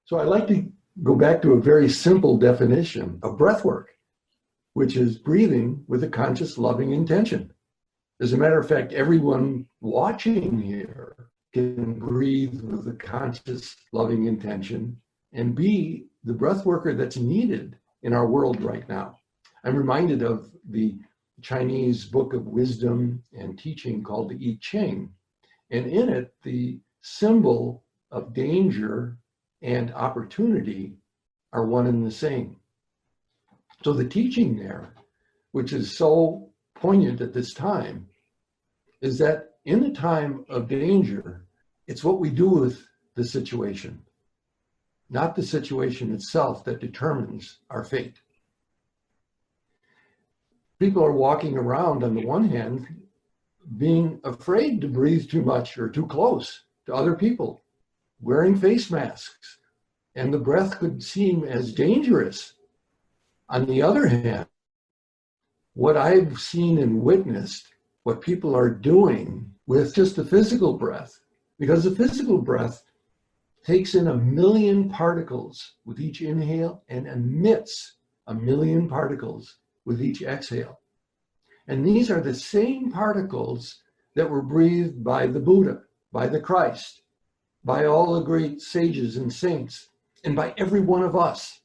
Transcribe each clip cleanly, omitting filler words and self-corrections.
So I like to go back to a very simple definition of breath work, which is breathing with a conscious, loving intention. As a matter of fact, everyone watching here can breathe with a conscious, loving intention and be the breath worker that's needed in our world right now. I'm reminded of the Chinese book of wisdom and teaching called the I Ching. And in it, the symbol of danger and opportunity are one and the same. So the teaching there, which is so poignant at this time, is that in the time of danger, it's what we do with the situation, not the situation itself, that determines our fate. People are walking around, on the one hand, being afraid to breathe too much or too close to other people, wearing face masks, and the breath could seem as dangerous. On the other hand, what I've seen and witnessed, what people are doing with just the physical breath, because the physical breath takes in 1 million particles with each inhale and emits 1 million particles with each exhale. And these are the same particles that were breathed by the Buddha, by the Christ, by all the great sages and saints, and by every one of us.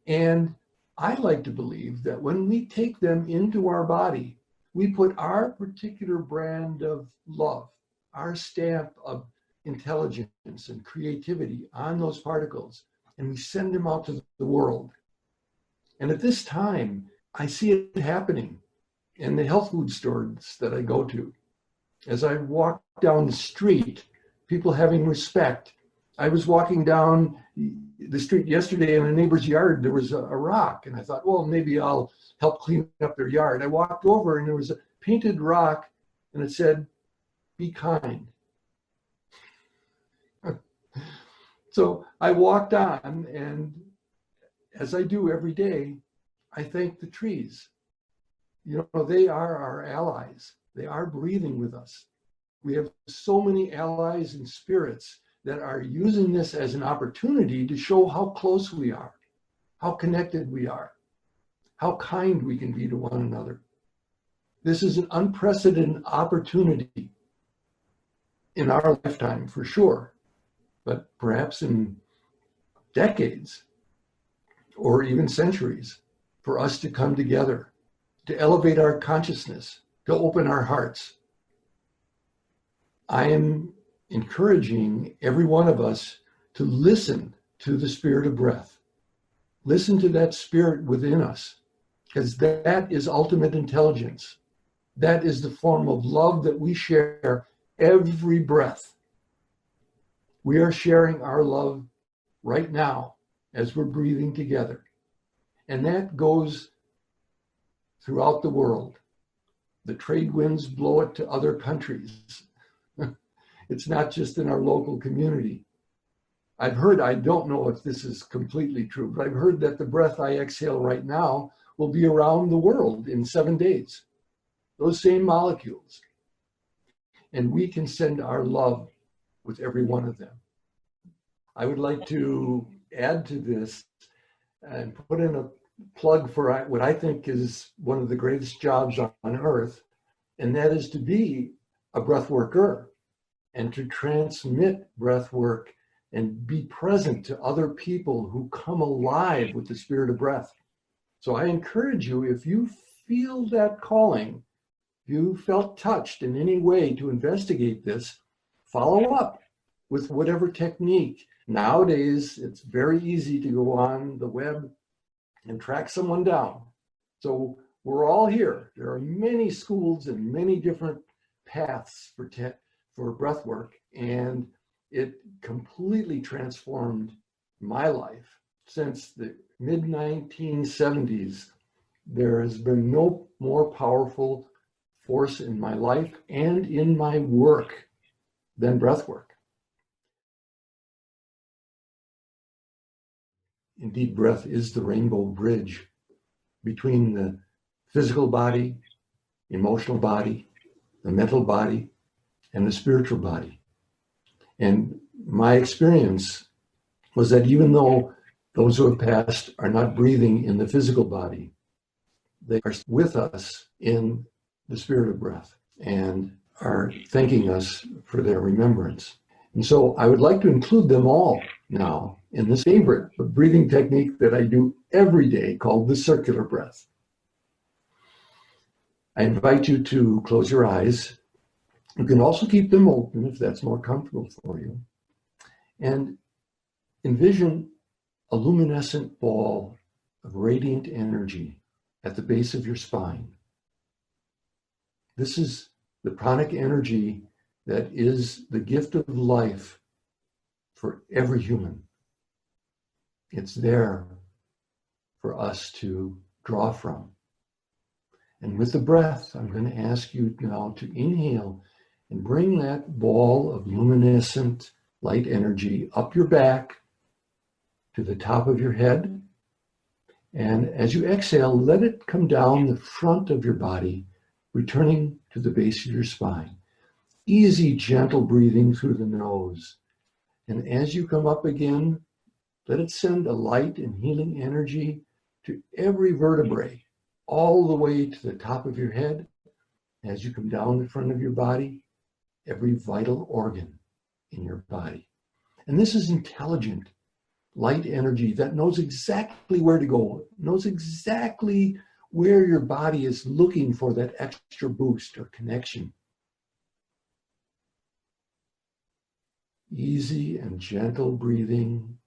And I like to believe that when we take them into our body, we put our particular brand of love, our stamp of intelligence and creativity on those particles, and we send them out to the world. And at this time, I see it happening in the health food stores that I go to. As I walk down the street, people having respect. I was walking down the street yesterday in a neighbor's yard, there was a rock, and I thought, well, maybe I'll help clean up their yard. I walked over and there was a painted rock and it said, "Be kind." So I walked on, and as I do every day, I thank the trees. You know, they are our allies. They are breathing with us. We have so many allies and spirits that are using this as an opportunity to show how close we are, how connected we are, how kind we can be to one another. This is an unprecedented opportunity in our lifetime, for sure, but perhaps in decades or even centuries, for us to come together, to elevate our consciousness, to open our hearts. I am encouraging every one of us to listen to the spirit of breath. Listen to that spirit within us, because that is ultimate intelligence. That is the form of love that we share every breath. We are sharing our love right now as we're breathing together. And that goes throughout the world. The trade winds blow it to other countries. It's not just in our local community. I've heard, I don't know if this is completely true, but I've heard that the breath I exhale right now will be around the world in 7 days. Those same molecules. And we can send our love with every one of them. I would like to add to this and put in a plug for what I think is one of the greatest jobs on earth, and that is to be a breath worker and to transmit breath work and be present to other people who come alive with the spirit of breath. So I encourage you, if you feel that calling, if you felt touched in any way to investigate this, follow up with whatever technique. Nowadays, it's very easy to go on the web and track someone down. So we're all here. There are many schools and many different paths for breath work, and it completely transformed my life. Since the mid-1970s, there has been no more powerful force in my life and in my work than breath work. Indeed, breath is the rainbow bridge between the physical body, emotional body, the mental body, and the spiritual body. And my experience was that even though those who have passed are not breathing in the physical body, they are with us in the spirit of breath and are thanking us for their remembrance. And so I would like to include them all now in this favorite breathing technique that I do every day called the circular breath. I invite you to close your eyes. You can also keep them open if that's more comfortable for you. And envision a luminescent ball of radiant energy at the base of your spine. This is the pranic energy that is the gift of life for every human. It's there for us to draw from. And with the breath, I'm going to ask you now to inhale and bring that ball of luminescent light energy up your back to the top of your head. And as you exhale, let it come down the front of your body, returning to the base of your spine. Easy, gentle breathing through the nose. And as you come up again, let it send a light and healing energy to every vertebrae, all the way to the top of your head. As you come down the front of your body, every vital organ in your body. And this is intelligent light energy that knows exactly where to go, knows exactly where your body is looking for that extra boost or connection. Easy and gentle breathing.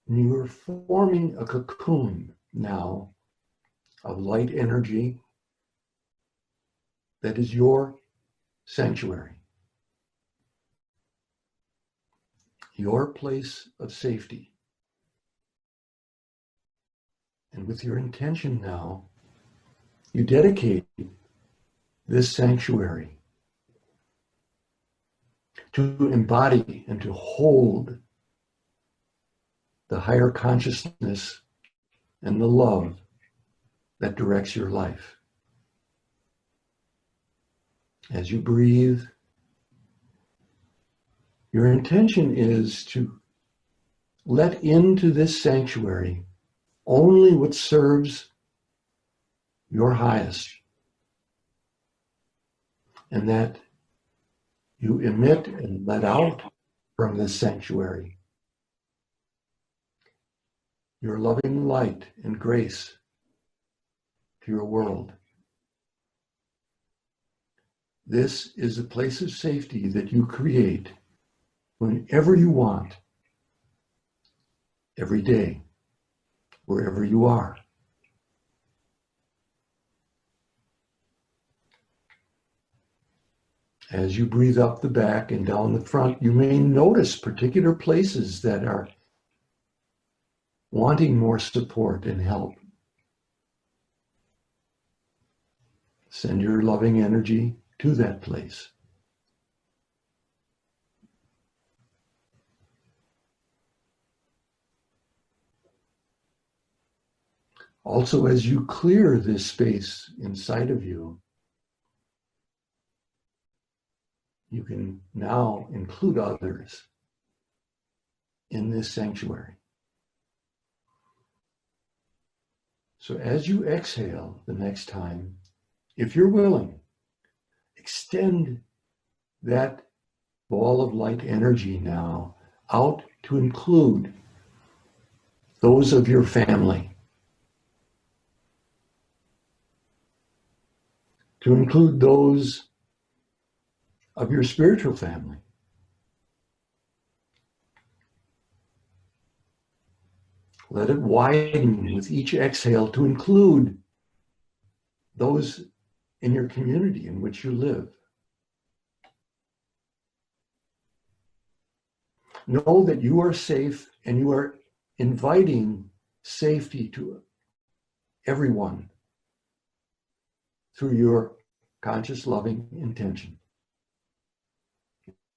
And you are forming a cocoon now of light energy that is your sanctuary, your place of safety. And with your intention now, you dedicate this sanctuary to embody and to hold the higher consciousness and the love that directs your life. As you breathe, your intention is to let into this sanctuary only what serves your highest, and that you emit and let out from this sanctuary your loving light and grace to your world. This is a place of safety that you create whenever you want, every day, wherever you are. As you breathe up the back and down the front, you may notice particular places that are wanting more support and help. Send your loving energy to that place. Also, as you clear this space inside of you, you can now include others in this sanctuary. So as you exhale the next time, if you're willing, extend that ball of light energy now out to include those of your family, to include those of your spiritual family. Let it widen with each exhale to include those in your community in which you live. Know that you are safe and you are inviting safety to everyone through your conscious, loving intention.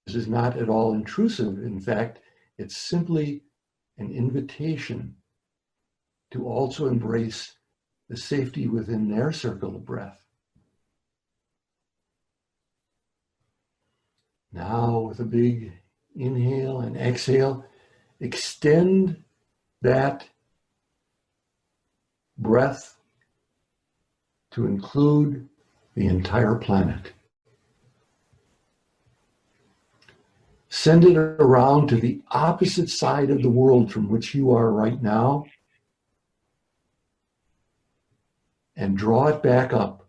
This is not at all intrusive. In fact, it's simply an invitation to also embrace the safety within their circle of breath. Now, with a big inhale and exhale, Extend that breath to include the entire planet. Send it around to the opposite side of the world from which you are right now, and draw it back up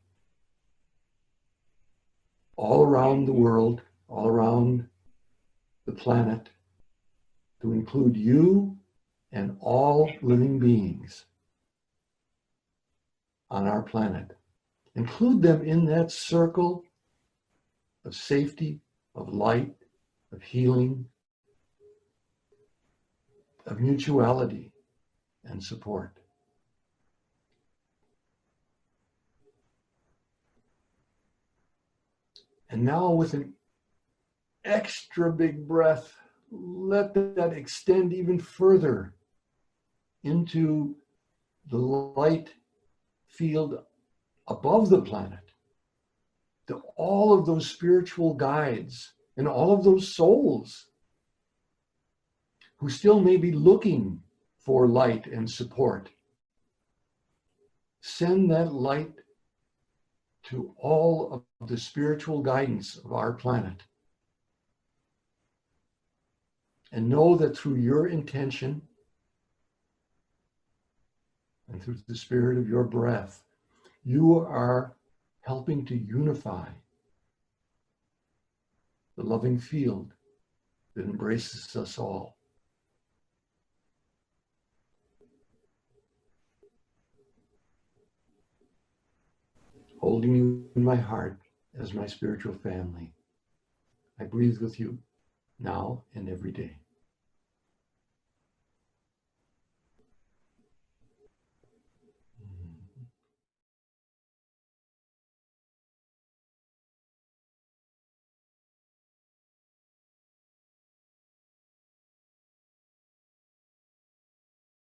all around the world, all around the planet, to include you and all living beings on our planet. Include them in that circle of safety, of light, of healing, of mutuality and support. And now, with an extra big breath, let that extend even further into the light field above the planet, to all of those spiritual guides and all of those souls who still may be looking for light and support. Send that light to all of the spiritual guidance of our planet. And know that through your intention and through the spirit of your breath, you are helping to unify the loving field that embraces us all. Holding you in my heart as my spiritual family, I breathe with you now and every day.